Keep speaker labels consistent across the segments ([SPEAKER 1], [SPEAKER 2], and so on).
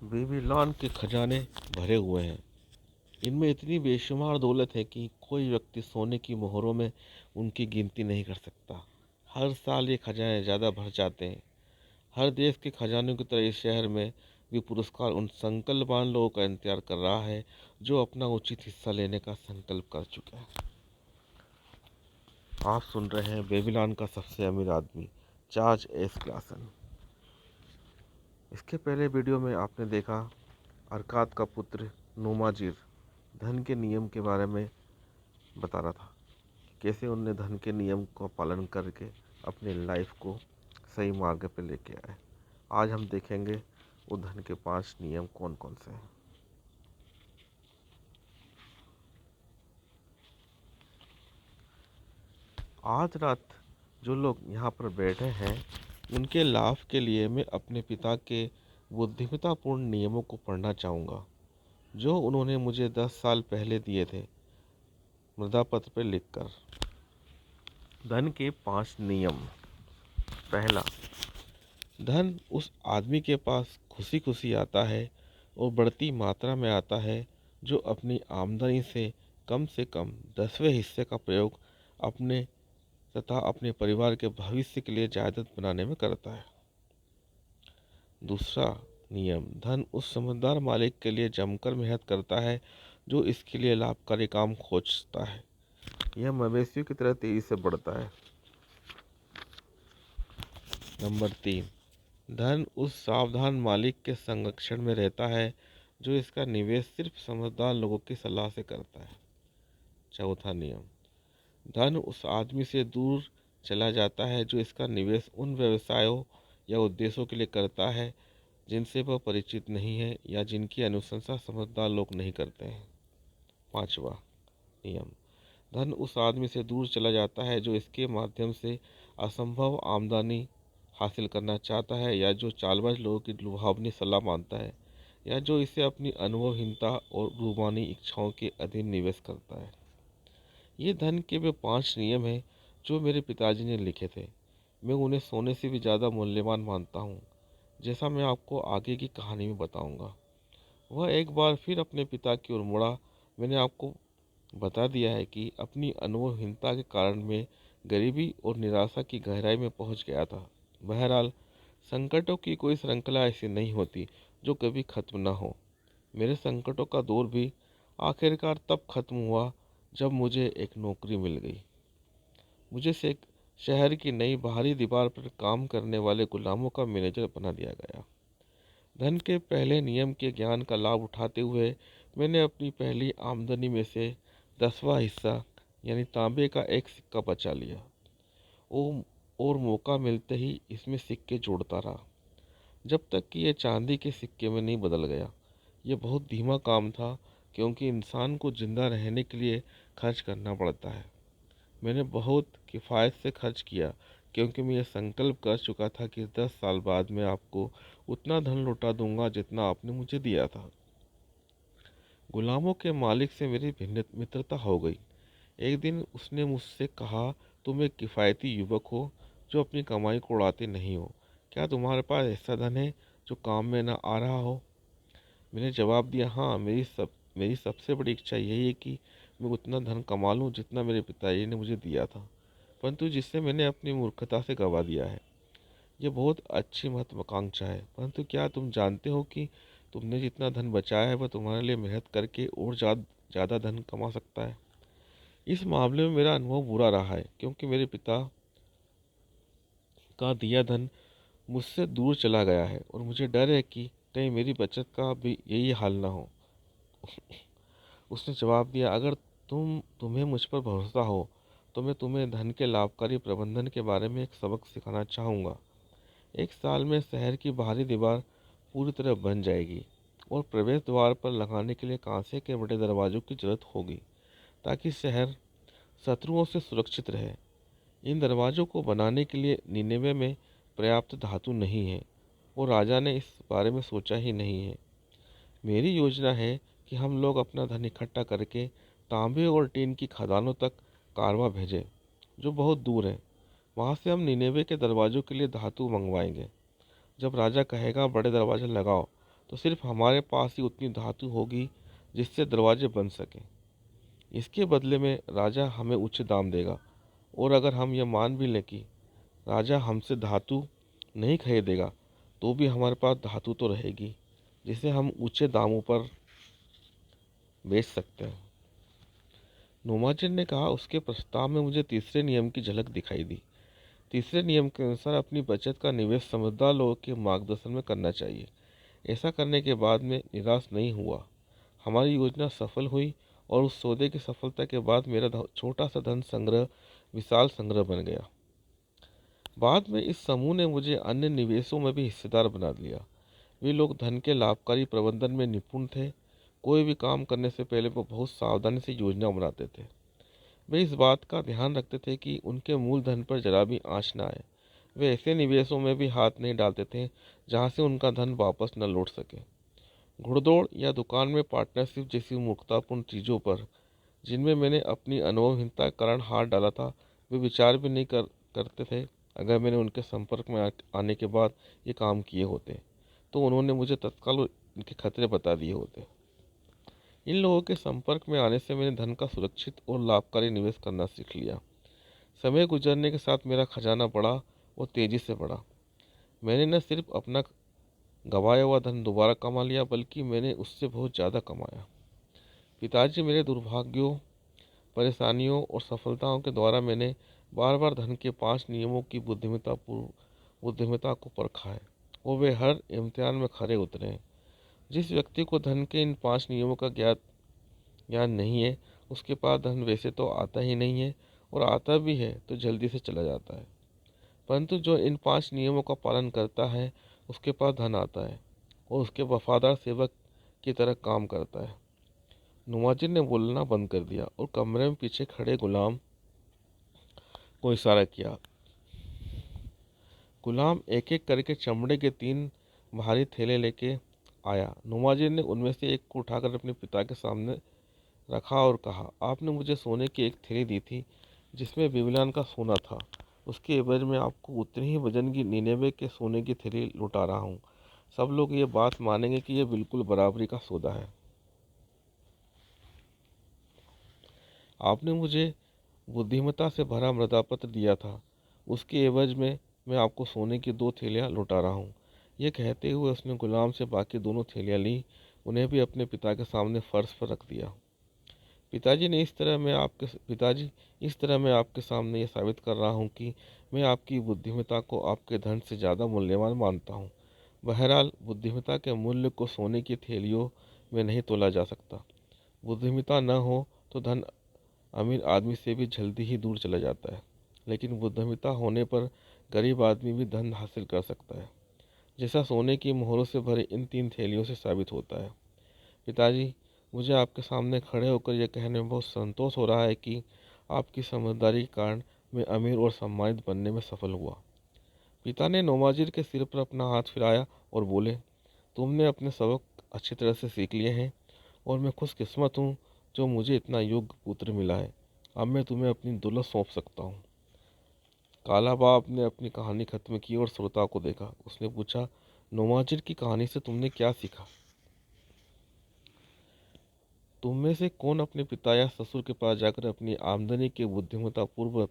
[SPEAKER 1] Babylon के खजाने भरे हुए हैं। इनमें इतनी बेशुमार दौलत है कि कोई व्यक्ति सोने की मोहरों में उनकी गिनती नहीं कर सकता। हर साल ये खजाने ज़्यादा भर जाते हैं। हर देश के खजानों की तरह इस शहर में भी पुरस्कार उन संकल्पवान लोगों का इंतजार कर रहा है जो अपना उचित हिस्सा लेने का संकल्प कर चुके हैं। आप सुन रहे हैं बेबीलोन का सबसे अमीर आदमी, जॉर्ज एस क्लासन। इसके पहले वीडियो में आपने देखा अरकाद का पुत्र नोमाजिर धन के नियम के बारे में बता रहा था, कैसे उनने धन के नियम का पालन करके अपनी लाइफ को सही मार्ग पे लेके आए। आज हम देखेंगे वो धन के 5 नियम कौन कौन से हैं। आज रात जो लोग यहाँ पर बैठे हैं, उनके लाभ के लिए मैं अपने पिता के बुद्धिमत्तापूर्ण नियमों को पढ़ना चाहूँगा, जो उन्होंने मुझे 10 साल पहले दिए थे मृदा पत्र पर लिखकर। धन के 5 नियम। पहला, धन उस आदमी के पास खुशी खुशी आता है और बढ़ती मात्रा में आता है जो अपनी आमदनी से कम 10वें हिस्से का प्रयोग अपने तथा अपने परिवार के भविष्य के लिए जायदाद बनाने में करता है। दूसरा नियम, धन उस समझदार मालिक के लिए जमकर मेहनत करता है जो इसके लिए लाभकारी काम खोजता है। यह मवेशियों की तरह तेजी से बढ़ता है। नंबर 3, धन उस सावधान मालिक के संरक्षण में रहता है जो इसका निवेश सिर्फ समझदार लोगों की सलाह से करता है। चौथा नियम, धन उस आदमी से दूर चला जाता है जो इसका निवेश उन व्यवसायों या उद्देश्यों के लिए करता है जिनसे वह परिचित नहीं है या जिनकी अनुशंसा समझदार लोग नहीं करते हैं। पांचवा नियम, धन उस आदमी से दूर चला जाता है जो इसके माध्यम से असंभव आमदनी हासिल करना चाहता है या जो चालबाज लोगों की लुभावनी सलाह मानता है या जो इसे अपनी अनुभवहीनता और रूमानी इच्छाओं के अधीन निवेश करता है। ये धन के वे 5 नियम हैं जो मेरे पिताजी ने लिखे थे। मैं उन्हें सोने से भी ज़्यादा मूल्यवान मानता हूँ, जैसा मैं आपको आगे की कहानी में बताऊँगा। वह एक बार फिर अपने पिता की ओर मुड़ा। मैंने आपको बता दिया है कि अपनी अनुभवहीनता के कारण मैं गरीबी और निराशा की गहराई में पहुंच गया था। बहरहाल, संकटों की कोई श्रृंखला ऐसी नहीं होती जो कभी खत्म न हो। मेरे संकटों का दौर भी आखिरकार तब खत्म हुआ जब मुझे एक नौकरी मिल गई। मुझे से शहर की नई बाहरी दीवार पर काम करने वाले गुलामों का मैनेजर बना दिया गया। धन के पहले नियम के ज्ञान का लाभ उठाते हुए मैंने अपनी पहली आमदनी में से 10वां हिस्सा यानी तांबे का एक सिक्का बचा लिया और मौका मिलते ही इसमें सिक्के जोड़ता रहा जब तक कि यह चांदी के सिक्के में नहीं बदल गया। यह बहुत धीमा काम था क्योंकि इंसान को जिंदा रहने के लिए खर्च करना पड़ता है। मैंने बहुत किफ़ायत से खर्च किया क्योंकि मैं यह संकल्प कर चुका था कि 10 साल बाद मैं आपको उतना धन लौटा दूंगा जितना आपने मुझे दिया था। गुलामों के मालिक से मेरी मित्रता हो गई। एक दिन उसने मुझसे कहा, तुम एक किफ़ायती युवक हो जो अपनी कमाई को उड़ाते नहीं हो। क्या तुम्हारे पास ऐसा धन है जो काम में न आ रहा हो? मैंने जवाब दिया, हाँ, मेरी सबसे बड़ी इच्छा यही है कि मैं उतना धन कमा लूँ जितना मेरे पिताजी ने मुझे दिया था, परंतु जिससे मैंने अपनी मूर्खता से गंवा दिया है। यह बहुत अच्छी महत्वाकांक्षा है, परंतु क्या तुम जानते हो कि तुमने जितना धन बचाया है वह तुम्हारे लिए मेहनत करके और ज़्यादा धन कमा सकता है। इस मामले में मेरा अनुभव बुरा रहा है क्योंकि मेरे पिता का दिया धन मुझसे दूर चला गया है और मुझे डर है कि कहीं मेरी बचत का भी यही हाल ना हो। उसने जवाब दिया, अगर तुम्हें मुझ पर भरोसा हो तो मैं तुम्हें धन के लाभकारी प्रबंधन के बारे में एक सबक सिखाना चाहूँगा। एक साल में शहर की बाहरी दीवार पूरी तरह बन जाएगी और प्रवेश द्वार पर लगाने के लिए कांसे के बड़े दरवाजों की जरूरत होगी ताकि शहर शत्रुओं से सुरक्षित रहे। इन दरवाज़ों को बनाने के लिए निनेवे में पर्याप्त धातु नहीं है और राजा ने इस बारे में सोचा ही नहीं है। मेरी योजना है कि हम लोग अपना धन इकट्ठा करके तांबे और टीन की खदानों तक कारवा भेजें जो बहुत दूर है। वहाँ से हम निनेवे के दरवाज़ों के लिए धातु मंगवाएंगे। जब राजा कहेगा बड़े दरवाजे लगाओ, तो सिर्फ हमारे पास ही उतनी धातु होगी जिससे दरवाजे बन सकें। इसके बदले में राजा हमें उच्च दाम देगा, और अगर हम यह मान भी लें कि राजा हमसे धातु नहीं खरीदेगा, तो भी हमारे पास धातु तो रहेगी जिसे हम ऊंचे दामों पर बेच सकते हैं। नोमाजिन ने कहा, उसके प्रस्ताव में मुझे तीसरे नियम की झलक दिखाई दी। तीसरे नियम के अनुसार अपनी बचत का निवेश समझदार लोगों के मार्गदर्शन में करना चाहिए। ऐसा करने के बाद में निराश नहीं हुआ। हमारी योजना सफल हुई और उस सौदे की सफलता के बाद मेरा छोटा सा धन संग्रह विशाल संग्रह बन गया। बाद में इस समूह ने मुझे अन्य निवेशों में भी हिस्सेदार बना लिया। वे लोग धन के लाभकारी प्रबंधन में निपुण थे। कोई भी काम करने से पहले वो बहुत सावधानी से योजना बनाते थे। वे इस बात का ध्यान रखते थे कि उनके मूलधन पर जरा भी आंच न आए। वे ऐसे निवेशों में भी हाथ नहीं डालते थे जहां से उनका धन वापस न लौट सके। घुड़दौड़ या दुकान में पार्टनरशिप जैसी मूर्खतापूर्ण चीज़ों पर, जिनमें मैंने अपनी अनुभवहीनता के कारण हाथ डाला था, वे विचार भी नहीं करते थे। अगर मैंने उनके संपर्क में आने के बाद ये काम किए होते, तो उन्होंने मुझे तत्काल इनके खतरे बता दिए होते। इन लोगों के संपर्क में आने से मैंने धन का सुरक्षित और लाभकारी निवेश करना सीख लिया। समय गुजरने के साथ मेरा खजाना बढ़ा और तेजी से बढ़ा। मैंने न सिर्फ अपना गंवाया हुआ धन दोबारा कमा लिया, बल्कि मैंने उससे बहुत ज़्यादा कमाया। पिताजी मेरे दुर्भाग्यों, परेशानियों और सफलताओं के द्वारा मैंने बार बार धन के 5 नियमों की बुद्धिमत्ता को परखा है, और वे हर इम्तिहान में खरे उतरे हैं। जिस व्यक्ति को धन के इन 5 नियमों का ज्ञान नहीं है, उसके पास धन वैसे तो आता ही नहीं है, और आता भी है तो जल्दी से चला जाता है। परंतु जो इन 5 नियमों का पालन करता है, उसके पास धन आता है और उसके वफादार सेवक की तरह काम करता है। नुमाजिन ने बोलना बंद कर दिया और कमरे में पीछे खड़े गुलाम को इशारा किया। गुलाम एक एक करके चमड़े के 3 भारी थैले लेके आया। नुमाजिन ने उनमें से एक को उठाकर अपने पिता के सामने रखा और कहा, आपने मुझे सोने की एक थैली दी थी जिसमें बेबीलोन का सोना था। उसके एवज में आपको उतनी ही वजन की निनेवे के सोने की थैली लौटा रहा हूँ। सब लोग ये बात मानेंगे कि यह बिल्कुल बराबरी का सौदा है। आपने मुझे बुद्धिमत्ता से भरा मृदापत्र दिया था, उसके एवज में मैं आपको सोने की 2 थैलियाँ लौटा रहा हूँ। ये कहते हुए उसने गुलाम से बाकी दोनों थैलियाँ ली, उन्हें भी अपने पिता के सामने फर्श पर रख दिया। पिताजी, इस तरह मैं आपके सामने ये साबित कर रहा हूँ कि मैं आपकी बुद्धिमत्ता को आपके धन से ज़्यादा मूल्यवान मानता हूँ। बहरहाल, बुद्धिमत्ता के मूल्य को सोने की थैलियों में नहीं तोला जा सकता। बुद्धिमत्ता न हो तो धन अमीर आदमी से भी जल्दी ही दूर चला जाता है, लेकिन बुद्धिमत्ता होने पर गरीब आदमी भी धन हासिल कर सकता है, जैसा सोने की मोहरों से भरे इन 3 थैलियों से साबित होता है। पिताजी, मुझे आपके सामने खड़े होकर यह कहने में बहुत संतोष हो रहा है कि आपकी समझदारी के कारण मैं अमीर और सम्मानित बनने में सफल हुआ। पिता ने नौमाजिर के सिर पर अपना हाथ फिराया और बोले, तुमने अपने सबक अच्छी तरह से सीख लिए हैं, और मैं खुशकिस्मत हूँ जो मुझे इतना योग्य पुत्र मिला है। अब मैं तुम्हें अपनी दौलत सौंप सकता हूँ। काला बाप ने अपनी कहानी खत्म की और श्रोता को देखा। उसने पूछा, नौमाजिर की कहानी से तुमने क्या सीखा? तुम में से कौन अपने पिता या ससुर के पास जाकर अपनी आमदनी के बुद्धिमत्तापूर्व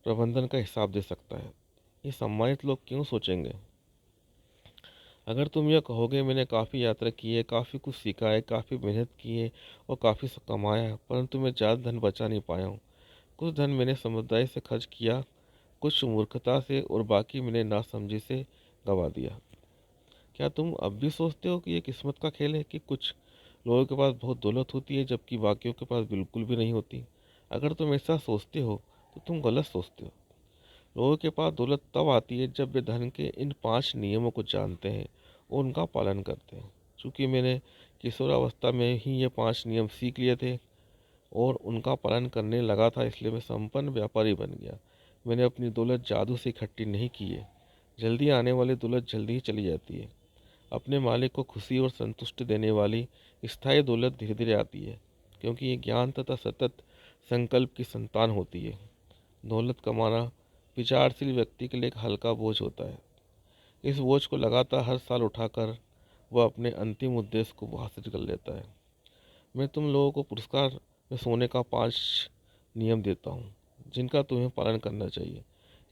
[SPEAKER 1] प्रबंधन का हिसाब दे सकता है? ये सम्मानित लोग क्यों सोचेंगे? अगर तुम यह कहोगे, मैंने काफ़ी यात्रा की है, काफ़ी कुछ सीखा है, काफ़ी मेहनत की है और काफ़ी कमाया है, परंतु मैं ज़्यादा धन बचा नहीं पाया हूँ। कुछ धन मैंने समझदारी से खर्च किया, कुछ मूर्खता से, और बाकी मैंने नासमझी से गंवा दिया। क्या तुम अब भी सोचते हो कि ये किस्मत का खेल है कि कुछ लोगों के पास बहुत दौलत होती है जबकि बाकियों के पास बिल्कुल भी नहीं होती? अगर तुम ऐसा सोचते हो तो तुम गलत सोचते हो। लोगों के पास दौलत तब आती है जब वे धन के इन 5 नियमों को जानते हैं और उनका पालन करते हैं। चूँकि मैंने किशोरावस्था में ही ये 5 नियम सीख लिए थे और उनका पालन करने लगा था, इसलिए मैं संपन्न व्यापारी बन गया। मैंने अपनी दौलत जादू से इकट्ठी नहीं की है। जल्दी आने वाली दौलत जल्दी ही चली जाती है। अपने मालिक को खुशी और संतुष्टि देने वाली स्थायी दौलत धीरे धीरे आती है, क्योंकि ये ज्ञान तथा सतत संकल्प की संतान होती है। दौलत कमाना विचारशील व्यक्ति के लिए एक हल्का बोझ होता है। इस बोझ को लगातार हर साल उठाकर वह अपने अंतिम उद्देश्य को हासिल कर लेता है। मैं तुम लोगों को पुरस्कार में सोने का 5 नियम देता हूँ जिनका तुम्हें पालन करना चाहिए।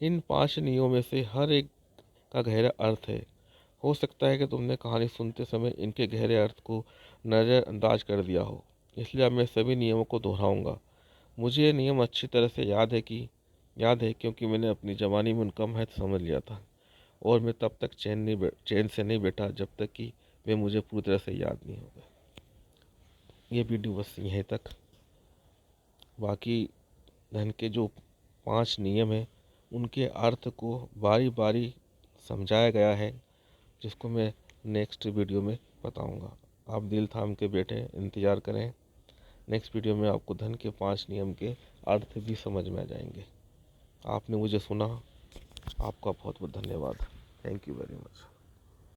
[SPEAKER 1] इन 5 नियमों में से हर एक का गहरा अर्थ है। हो सकता है कि तुमने कहानी सुनते समय इनके गहरे अर्थ को नज़रअंदाज कर दिया हो, इसलिए अब मैं सभी नियमों को दोहराऊंगा। मुझे ये नियम अच्छी तरह से याद है क्योंकि मैंने अपनी जवानी में उनका महत्व समझ लिया था, और मैं तब तक चैन से नहीं बैठा जब तक कि वे मुझे पूरी तरह से याद नहीं हो गए। ये वीडियो बस यहीं तक। बाकी धन के जो 5 नियम हैं उनके अर्थ को बारी बारी समझाया गया है, जिसको मैं नेक्स्ट वीडियो में बताऊंगा। आप दिल थाम के बैठे इंतज़ार करें। नेक्स्ट वीडियो में आपको धन के 5 नियम के अर्थ भी समझ में आ जाएंगे। आपने मुझे सुना, आपका बहुत बहुत धन्यवाद। Thank you very much.